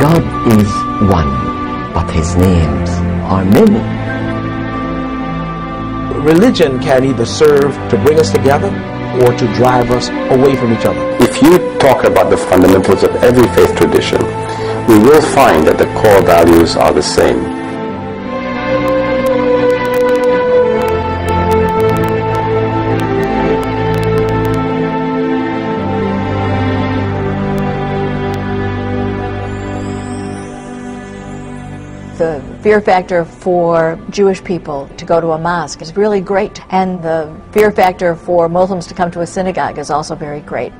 God is one, but His names are many. Religion can either serve to bring us together or to drive us away from each other. If you talk about the fundamentals of every faith tradition, we will find that the core values are the same. The fear factor for Jewish people to go to a mosque is really great, and the fear factor for Muslims to come to a synagogue is also very great.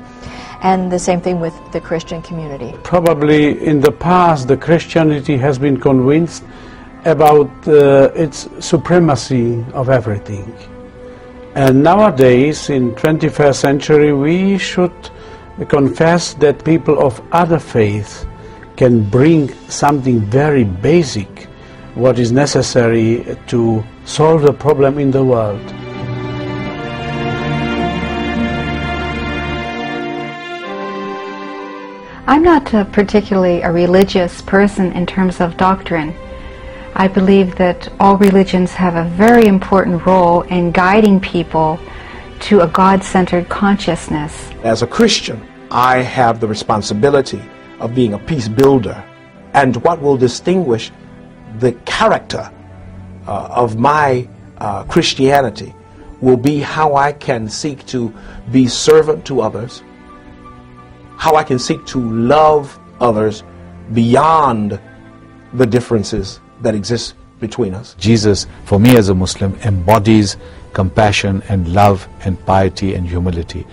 And the same thing with the Christian community. Probably in the past the Christianity has been convinced about its supremacy of everything. And nowadays, in 21st century, we should confess that people of other faiths can bring something very basic, what is necessary to solve the problem in the world. I'm not particularly a religious person in terms of doctrine. I believe that all religions have a very important role in guiding people to a God-centered consciousness. As a Christian, I have the responsibility of being a peace builder, and what will distinguish the character of my Christianity will be how I can seek to be servant to others, how I can seek to love others beyond the differences that exist between us. Jesus, for me as a Muslim, embodies compassion and love and piety and humility.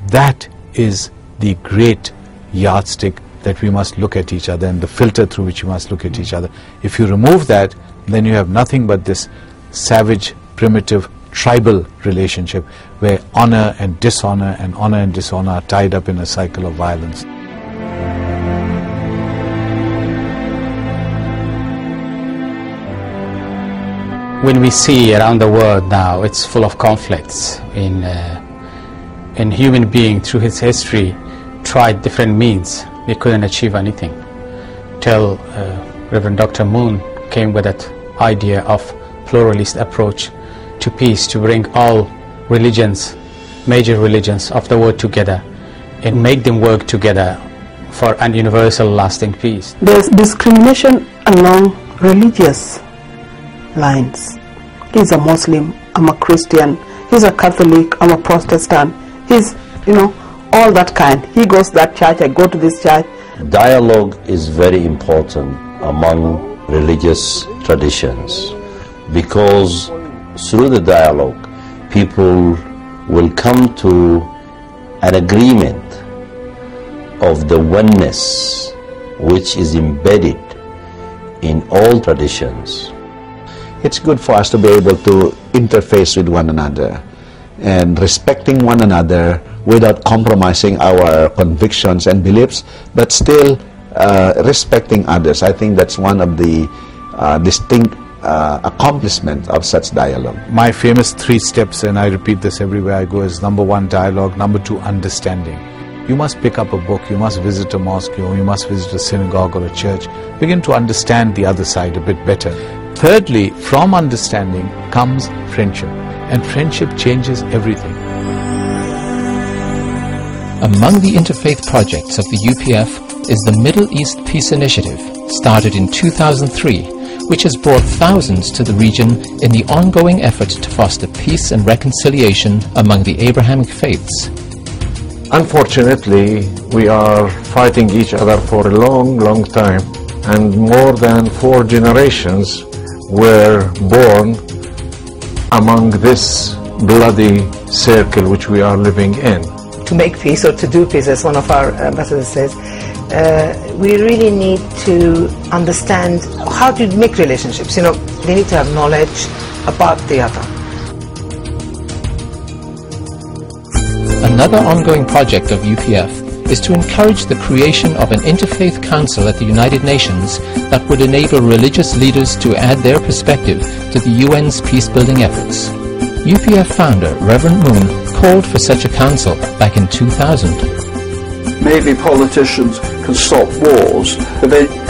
That is the great yardstick that we must look at each other, and the filter through which we must look at each other. If you remove that, then you have nothing but this savage, primitive, tribal relationship where honor and dishonor are tied up in a cycle of violence. When we see around the world now, it's full of conflicts. In human being through his history tried different means. They couldn't achieve anything till Reverend Dr. Moon came with that idea of pluralist approach to peace, to bring all religions, major religions of the world together and make them work together for an universal lasting peace. There's discrimination along religious lines. He's a Muslim, I'm a Christian, he's a Catholic, I'm a Protestant, he's, all that kind. He goes to that church, I go to this church. Dialogue is very important among religious traditions, because through the dialogue people will come to an agreement of the oneness which is embedded in all traditions. It's good for us to be able to interface with one another and respecting one another without compromising our convictions and beliefs, but still respecting others. I think that's one of the distinct accomplishments of such dialogue. My famous 3 steps, and I repeat this everywhere I go, is number 1, dialogue, number 2, understanding. You must pick up a book, you must visit a mosque, you must visit a synagogue or a church. Begin to understand the other side a bit better. Thirdly, from understanding comes friendship, and friendship changes everything. Among the interfaith projects of the UPF is the Middle East Peace Initiative, started in 2003, which has brought thousands to the region in the ongoing effort to foster peace and reconciliation among the Abrahamic faiths. Unfortunately, we are fighting each other for a long, long time, and more than 4 generations were born among this bloody circle which we are living in. To make peace, or to do peace, as one of our ambassadors says, we really need to understand how to make relationships. They need to have knowledge about the other. Another ongoing project of UPF is to encourage the creation of an interfaith council at the United Nations that would enable religious leaders to add their perspective to the UN's peace-building efforts. UPF founder Reverend Moon called for such a council back in 2000. Maybe politicians can stop wars.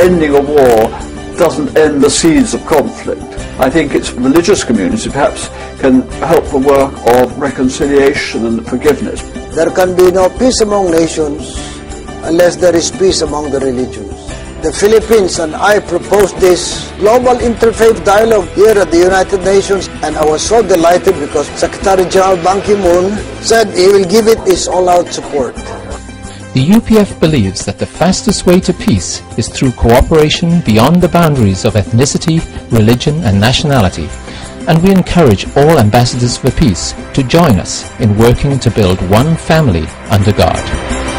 Ending a war doesn't end the seeds of conflict. I think its religious community perhaps can help the work of reconciliation and forgiveness. There can be no peace among nations unless there is peace among the religions. The Philippines and I proposed this global interfaith dialogue here at the United Nations, and I was so delighted because Secretary General Ban Ki-moon said he will give it his all-out support. The UPF believes that the fastest way to peace is through cooperation beyond the boundaries of ethnicity, religion and nationality, and we encourage all ambassadors for peace to join us in working to build one family under God.